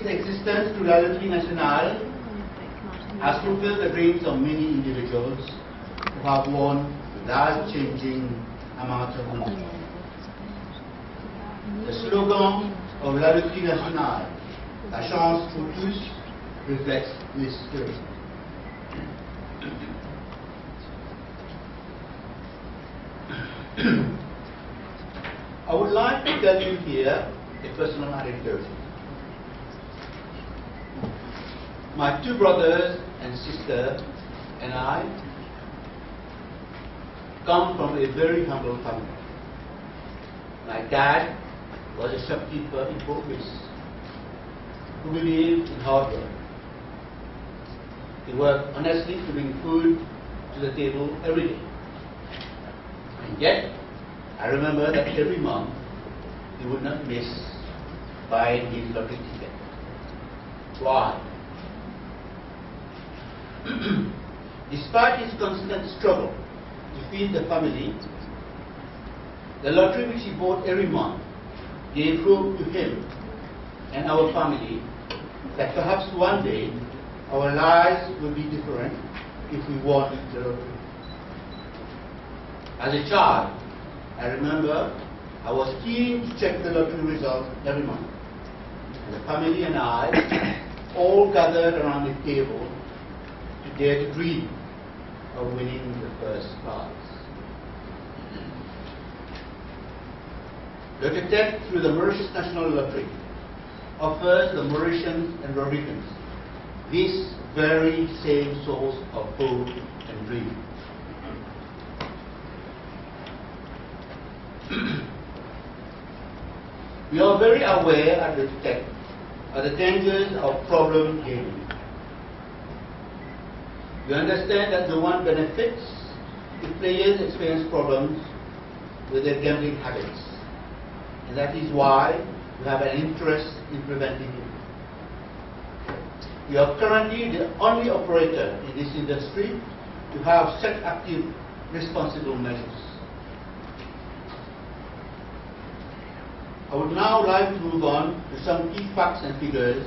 its existence to La Loterie Nationale has fulfilled the dreams of many individuals who have won life-changing amounts of money. Le slogan of La Loterie Nationale, la chance pour tous, reflects this spirit. I would like to tell you here a personal anecdote. My two brothers and sister and I come from a very humble family. My dad was a shopkeeper in Conférence who believed in hard work. He worked honestly to bring food to the table every day. And yet, I remember that every month he would not miss buying his lottery ticket. Why? Despite his constant struggle to feed the family, the lottery which he bought every month gave hope to him and our family that perhaps one day our lives would be different if we won the lottery. As a child, I remember I was keen to check the lottery results every month. And the family and I all gathered around the table to dare to dream of winning the first prize. Lottotech, through the Mauritius National Lottery, offers the Mauritians and Rhodicans this very same source of hope and dream. We are very aware at Lottotech of the dangers of problem gaming. We understand that no one benefits if players experience problems with their gambling habits, and that is why we have an interest in preventing it. We are currently the only operator in this industry to have such active, responsible measures. I would now like to move on to some key facts and figures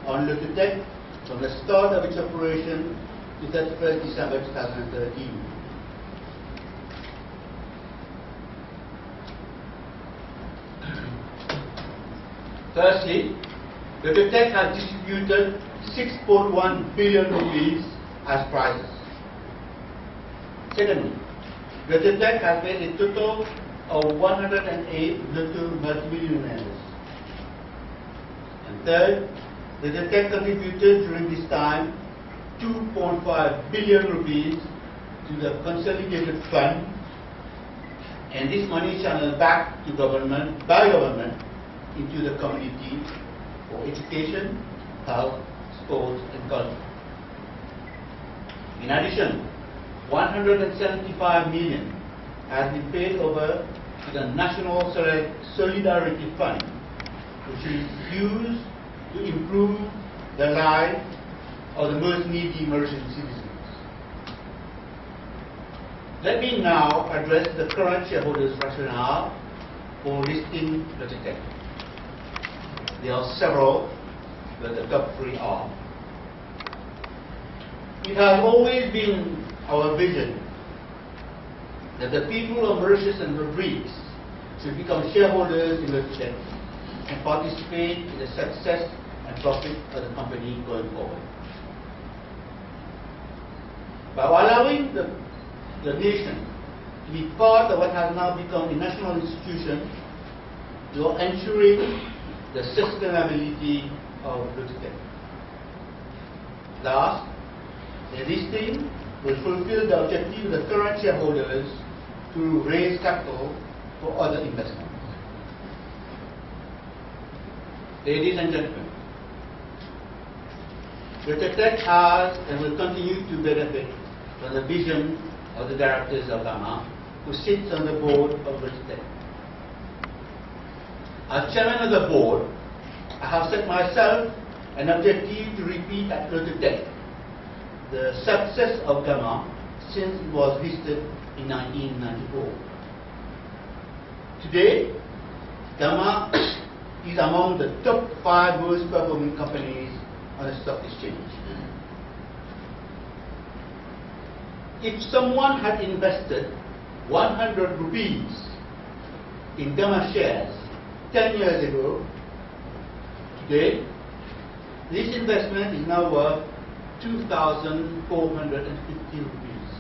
on Lottotech from the start of its operation to 31st December 2013. Firstly, Lottotech has distributed 6.1 billion rupees as prizes. Secondly, Lottotech has made a total of 108 Lotto multimillionaires. And third, Lottotech contributed during this time 2.5 billion rupees to the consolidated fund, and this money channeled back to government by government into the community for education, health, sports and culture. In addition, 175 million has been paid over to the National Solidarity Fund, which is used to improve the lives of the most needy Mauritian citizens. Let me now address the current shareholders' rationale for listing Lottotech. There are several, but the top three are: it has always been our vision that the people of Mauritius and Rodrigues should become shareholders in Lottotech and participate in the success and profit of the company going forward. By allowing the nation to be part of what has now become a national institution, you are ensuring the sustainability of Lottotech. Last, the listing will fulfill the objective of the current shareholders to raise capital for other investments. Ladies and gentlemen, Lottotech has and will continue to benefit from the vision of the directors of Gamma, who sits on the board of Lottotech. As chairman of the board, I have set myself an objective to repeat at Lottotech the success of Gamma since it was listed in 1994. Today, Gamma is among the top 5 worst performing companies on the stock exchange. If someone had invested 100 rupees in Gamma shares 10 years ago, today, this investment is now worth 2,450 rupees.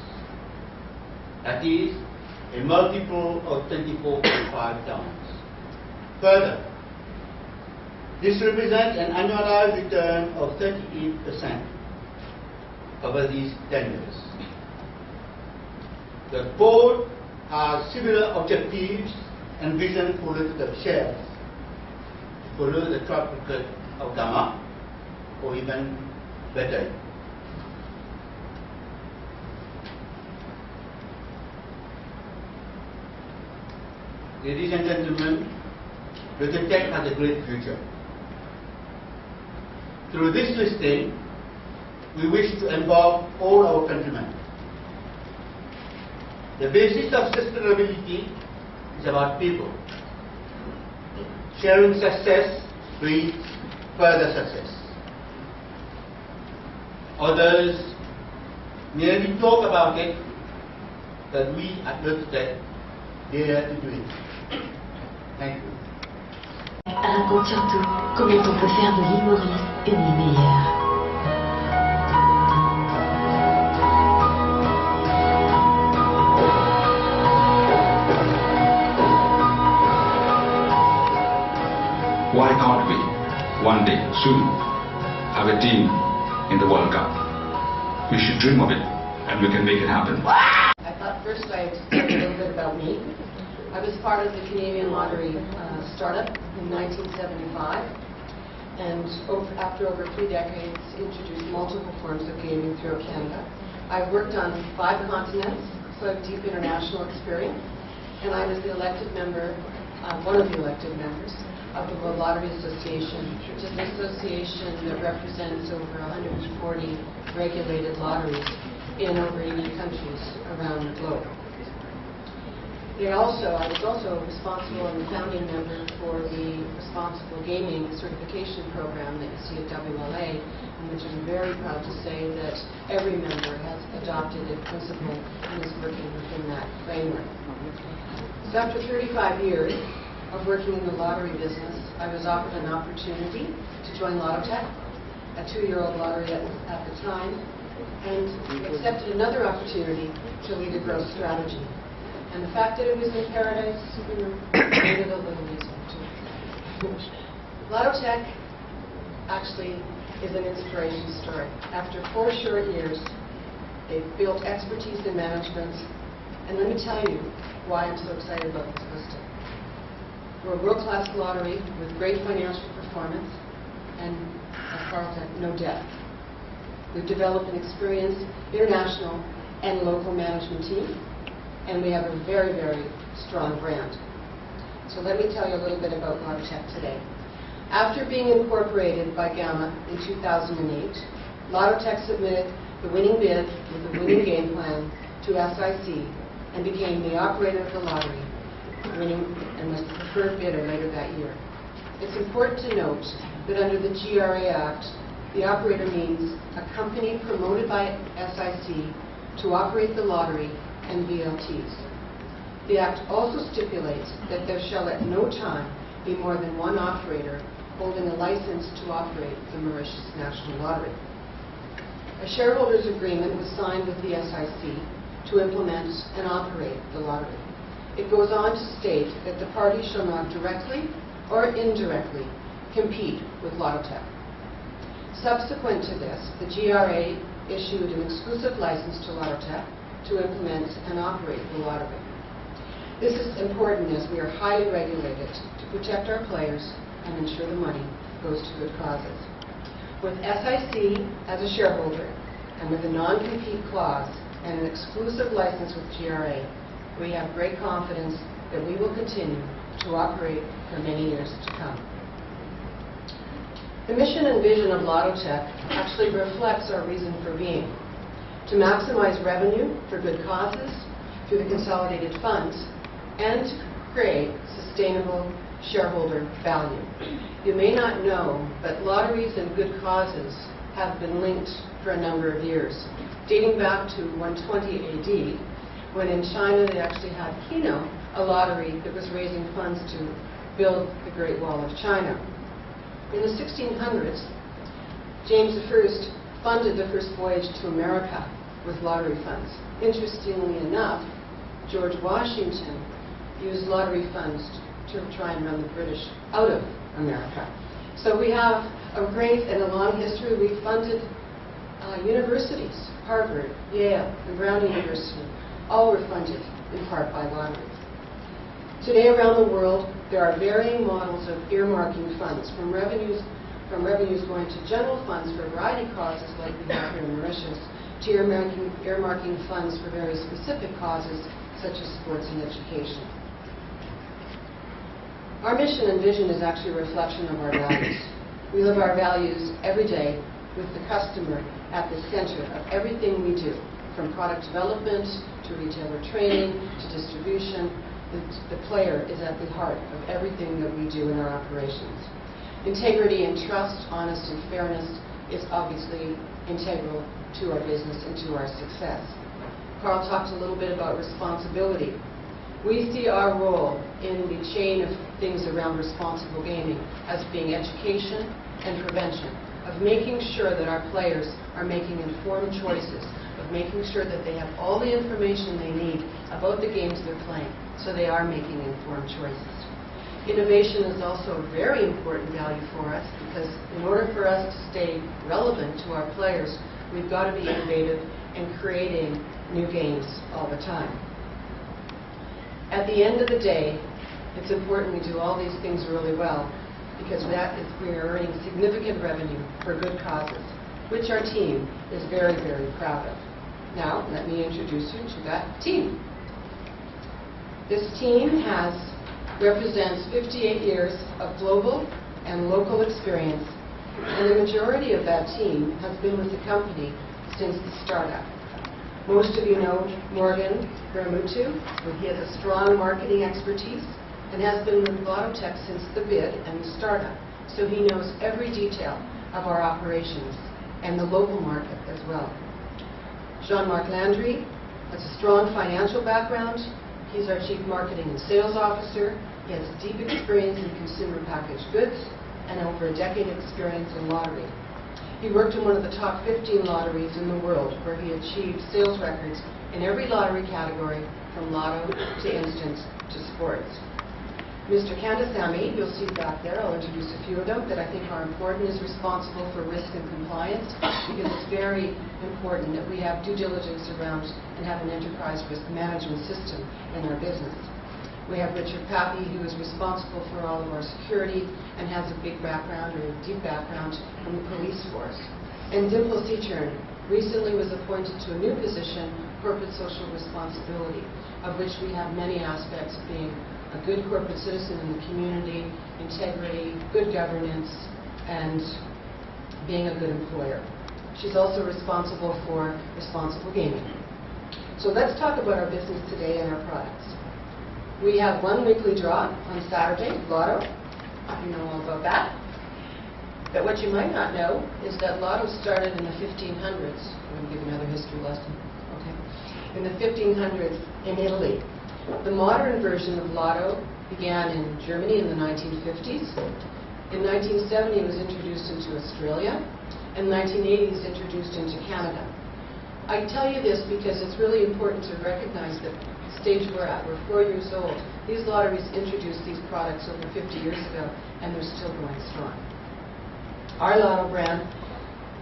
That is a multiple of 24.5 times. Further, this represents an annualized return of 38% over these 10 years. The board has similar objectives and vision for Lottotech shares to follow the track record of Gamma, or even better. Ladies and gentlemen, Lottotech has a great future. Through this listing, we wish to involve all our countrymen. The basis of sustainability is about people. Sharing success breeds further success. Others merely talk about it, but we at Lottotech dare to do it. Thank you. Raconte surtout comment on peut faire de l'île Maurice une île meilleure. Why can't we, one day, soon, have a team in the World Cup? We should dream of it, and we can make it happen. I thought first I'd tell you a little bit about me. I was part of the Canadian Lottery startup in 1975, and after over 3 decades, introduced multiple forms of gaming throughout Canada. I've worked on 5 continents, so I have deep international experience, and I was the elected member, one of the elected members, of the World Lottery Association, which is an association that represents over 140 regulated lotteries in over 80 countries around the globe. I was also responsible and the founding member for the Responsible Gaming Certification Program that you see at WLA, in which I'm very proud to say that every member has adopted a principle and is working within that framework. So after 35 years of working in the lottery business, I was offered an opportunity to join Lottotech, a 2-year-old lottery at the time, and accepted another opportunity to lead a growth strategy. And the fact that it was in paradise made it a little easier too. Lottotech actually is an inspiration story. After 4 short years, they've built expertise in management, and let me tell you why I'm so excited about this listing. We're a world-class lottery with great financial performance and, as Carl said, no debt. We've developed an experienced international and local management team, and we have a very, very strong brand. So let me tell you a little bit about Lottotech today. After being incorporated by Gamma in 2008, Lottotech submitted the winning bid with the winning game plan to SIC and became the operator of the lottery, winning and was the preferred bidder later that year. It's important to note that under the GRA Act, the operator means a company promoted by SIC to operate the lottery and VLTs. The Act also stipulates that there shall at no time be more than one operator holding a license to operate the Mauritius National Lottery. A shareholders' agreement was signed with the SIC to implement and operate the lottery. It goes on to state that the party shall not directly or indirectly compete with Lottotech. Subsequent to this, the GRA issued an exclusive license to Lottotech to implement and operate the lottery. This is important as we are highly regulated to protect our players and ensure the money goes to good causes. With SIC as a shareholder and with a non-compete clause and an exclusive license with GRA, we have great confidence that we will continue to operate for many years to come. The mission and vision of Lottotech actually reflects our reason for being: to maximize revenue for good causes through the consolidated funds and to create sustainable shareholder value. You may not know, but lotteries and good causes have been linked for a number of years, dating back to 120 AD, when in China they actually had Kino, a lottery that was raising funds to build the Great Wall of China. In the 1600s, James I funded the first voyage to America with lottery funds. Interestingly enough, George Washington used lottery funds to try and run the British out of America. So we have a great and a long history. We funded universities, Harvard, Yale, and Brown University. All were funded in part by lottery. Today around the world, there are varying models of earmarking funds, from revenues going to general funds for a variety of causes like we have here in Mauritius, to earmarking funds for very specific causes such as sports and education. Our mission and vision is actually a reflection of our values. We live our values every day with the customer at the center of everything we do, from product development to retailer training to distribution. The player is at the heart of everything that we do in our operations. Integrity and trust, honesty and fairness is obviously integral to our business and to our success. Carl talked a little bit about responsibility. We see our role in the chain of things around responsible gaming as being education and prevention, of making sure that our players are making informed choices, of making sure that they have all the information they need about the games they're playing, so they are making informed choices. Innovation is also a very important value for us, because in order for us to stay relevant to our players, we've got to be innovative and creating new games all the time. At the end of the day, it's important we do all these things really well, because we are earning significant revenue for good causes, which our team is very, very proud of. Now, let me introduce you to that team. This team represents 58 years of global and local experience, and the majority of that team has been with the company since the startup. Most of you know Morgan Bermutu, where he has a strong marketing expertise and has been with Lottotech since the bid and the startup, so he knows every detail of our operations and the local market as well. Jean-Marc Landry has a strong financial background. He's our Chief Marketing and Sales Officer. He has deep experience in consumer packaged goods and over a decade of experience in lottery. He worked in one of the top 15 lotteries in the world, where he achieved sales records in every lottery category, from lotto to instants to sports. Mr. Kandasamy, you'll see back there, I'll introduce a few of them that I think are important, is responsible for risk and compliance, because it's very important that we have due diligence around and have an enterprise risk management system in our business. We have Richard Pappy, who is responsible for all of our security and has a big background, or a deep background, in the police force. And Dimple Sechern recently was appointed to a new position, corporate social responsibility, of which we have many aspects, being a good corporate citizen in the community, integrity, good governance, and being a good employer. She's also responsible for responsible gaming. So let's talk about our business today and our products. We have one weekly draw on Saturday, Lotto. You know all about that. But what you might not know is that Lotto started in the 1500s. I'm going to give another history lesson. Okay. In the 1500s in Italy. The modern version of Lotto began in Germany in the 1950s. In 1970 it was introduced into Australia. In 1980 it was introduced into Canada. I tell you this because it's really important to recognize that the stage we're at, we're 4 years old. These lotteries introduced these products over 50 years ago, and they're still going strong. Our Lotto brand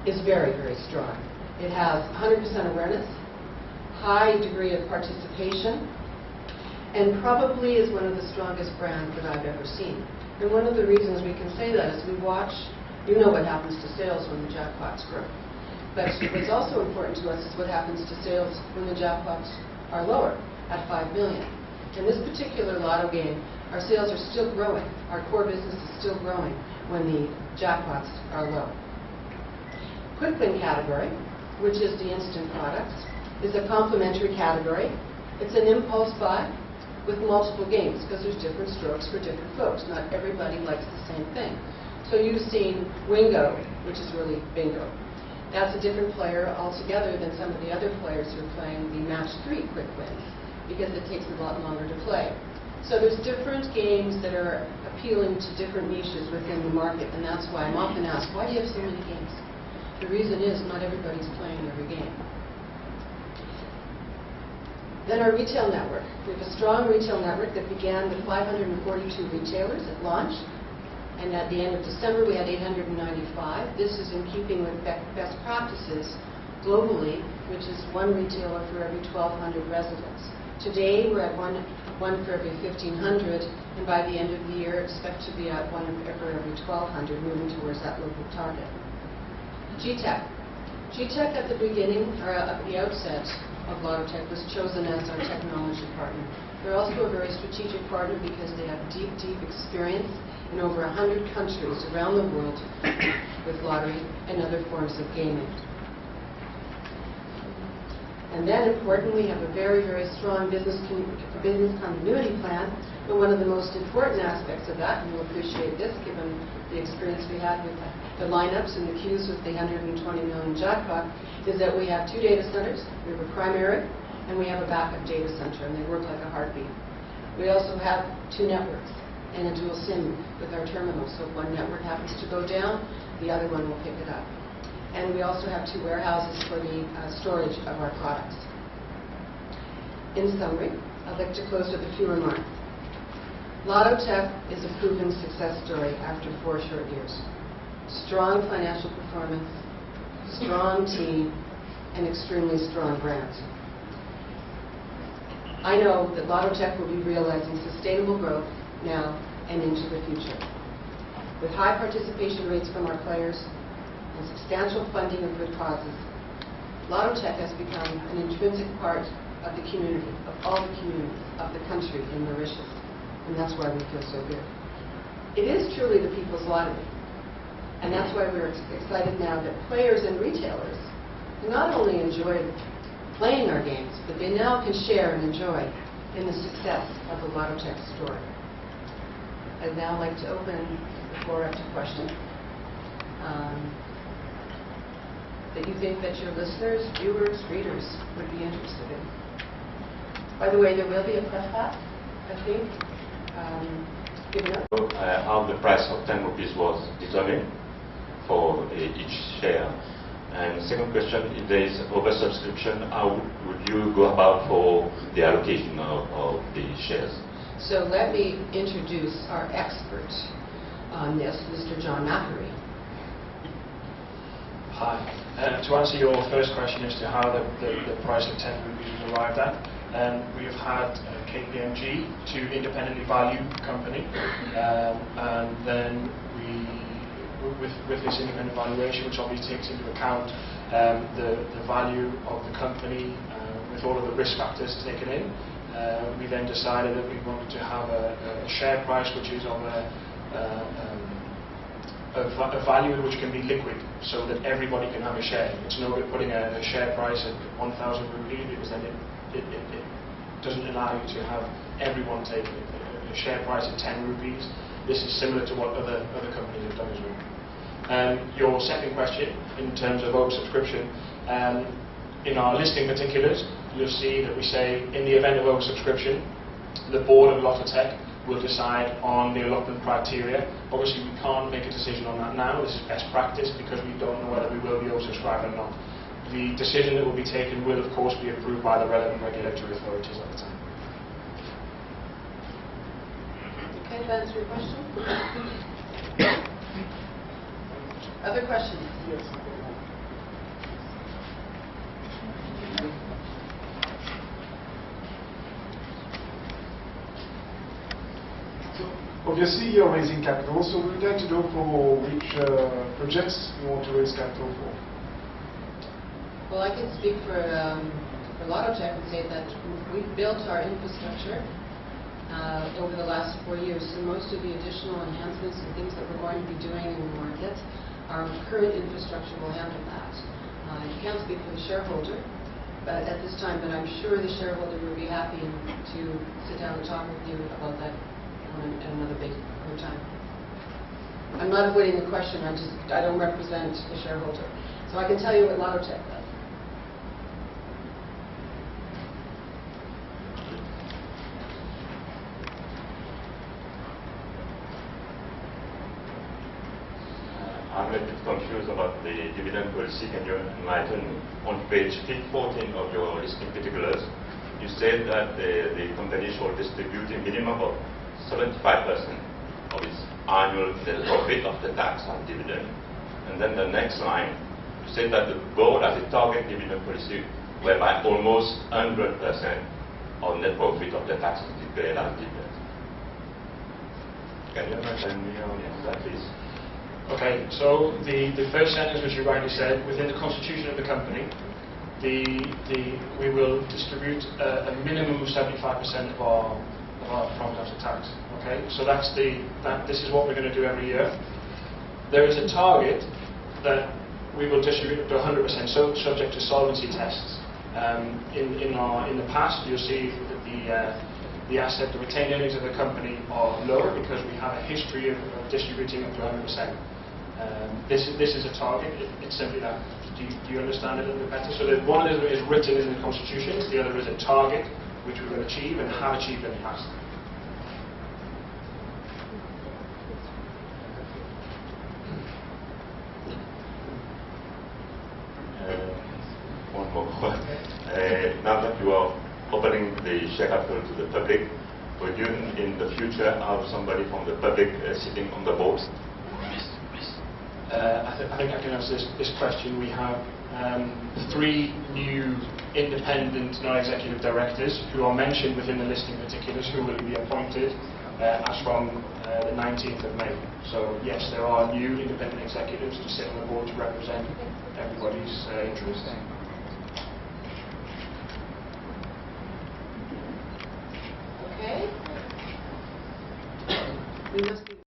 is very, very strong. It has 100% awareness, high degree of participation, and probably is one of the strongest brands that I've ever seen. And one of the reasons we can say that is we watch, you know what happens to sales when the jackpots grow. But what's also important to us is what happens to sales when the jackpots are lower, at 5 million. In this particular Lotto game, our sales are still growing. Our core business is still growing when the jackpots are low. Quick Win category, which is the instant products, is a complementary category. It's an impulse buy. with multiple games, because there's different strokes for different folks. Not everybody likes the same thing. So you've seen Wingo, which is really bingo. That's a different player altogether than some of the other players who are playing the match 3 quick wins, because it takes a lot longer to play. So there's different games that are appealing to different niches within the market, and that's why I'm often asked, why do you have so many games? The reason is not everybody's playing every game. Then our retail network. We have a strong retail network that began with 542 retailers at launch, and at the end of December we had 895. This is in keeping with best practices globally, which is one retailer for every 1,200 residents. Today we're at one for every 1,500, and by the end of the year expect to be at one for every 1,200, moving towards that local target. GTech. GTech at the beginning, or at the outset of Lottotech, was chosen as our technology partner. They're also a very strategic partner because they have deep, deep experience in over 100 countries around the world with lottery and other forms of gaming. And then, importantly, we have a very, very strong business continuity plan. But one of the most important aspects of that, and you'll appreciate this given the experience we had with the lineups and the queues with the 120 million jackpot, is that we have 2 data centers. We have a primary and we have a backup data center, and they work like a heartbeat. We also have 2 networks and a dual SIM with our terminals. So if one network happens to go down, the other one will pick it up. And we also have 2 warehouses for the storage of our products. In summary, I'd like to close with a few remarks. Lottotech is a proven success story after 4 short years. Strong financial performance, strong team, and extremely strong brands. I know that Lottotech will be realizing sustainable growth now and into the future. With high participation rates from our players and substantial funding of good causes, Lottotech has become an intrinsic part of the community, of all the communities of the country in Mauritius. And that's why we feel so good. It is truly the people's lottery. And that's why we're excited now that players and retailers can not only enjoy playing our games, but they now can share and enjoy in the success of the Lottotech story. I'd now like to open the floor up to questions that you think that your listeners, viewers, readers would be interested in. By the way, there will be a press pass, I think. How the price of 10 rupees was determined for each share. And second question, if there is oversubscription, how would you go about for the allocation of the shares? So let me introduce our expert on this, Mr. John Macquarie. Hi. To answer your first question as to how the price of 10 rupees was arrived at, we have had KPMG to independently value the company, and then with this independent valuation, which obviously takes into account the value of the company with all of the risk factors taken in, we then decided that we wanted to have a share price which is of a value which can be liquid, so that everybody can have a share. It's no good putting a share price at 1,000 rupees, because then it doesn't allow you to have everyone take a share price at 10 rupees. This is similar to what other companies have done as well. Your second question, in terms of oversubscription, in our listing particulars, you'll see that we say, in the event of oversubscription, the board of Lottotech will decide on the allotment criteria. Obviously, we can't make a decision on that now. This is best practice because we don't know whether we will be oversubscribed or not. The decision that will be taken will, of course, be approved by the relevant regulatory authorities at the time. Okay, that answers your question? Other questions? Yes. Obviously, you're raising capital, so we'd like to know for which projects you want to raise capital for. Well, I can speak for Lottotech and say that we've built our infrastructure over the last 4 years, so most of the additional enhancements and things that we're going to be doing in the market, our current infrastructure will handle that. You can't speak for the shareholder, at this time, but I'm sure the shareholder will be happy to sit down and talk with you about that at another time. I'm not avoiding the question, I don't represent the shareholder. So I can tell you what Lottotech does. I'm a bit confused about the dividend policy. Can you enlighten me? On page 14 of your listing particulars, you said that the company shall distribute a minimum of 75% of its annual net profit after tax and dividend. And then the next line, you said that the board has a target dividend policy whereby almost 100% of net profit of the tax is declared as dividend. Can you enlighten me on that, please? Okay, so the first sentence, which you rightly said, within the constitution of the company, we will distribute a minimum of 75% of our profit after tax. Okay, so this is what we're going to do every year. There is a target that we will distribute up to 100%, so subject to solvency tests. In the past, you'll see that the retained earnings of the company are lower because we have a history of distributing up to 100%. This is a target. It's simply that. Do you understand it a little bit better? So that one is written in the constitution, the other is a target which we will achieve and have achieved in the past. One more. Now that you are opening the share capital to the public, would you in the future have somebody from the public sitting on the board? I think I can answer this question. We have 3 new independent non-executive directors who are mentioned within the listing particulars who will be appointed as from the 19th of May. So yes, there are new independent executives to sit on the board to represent everybody's interests. Okay. We must be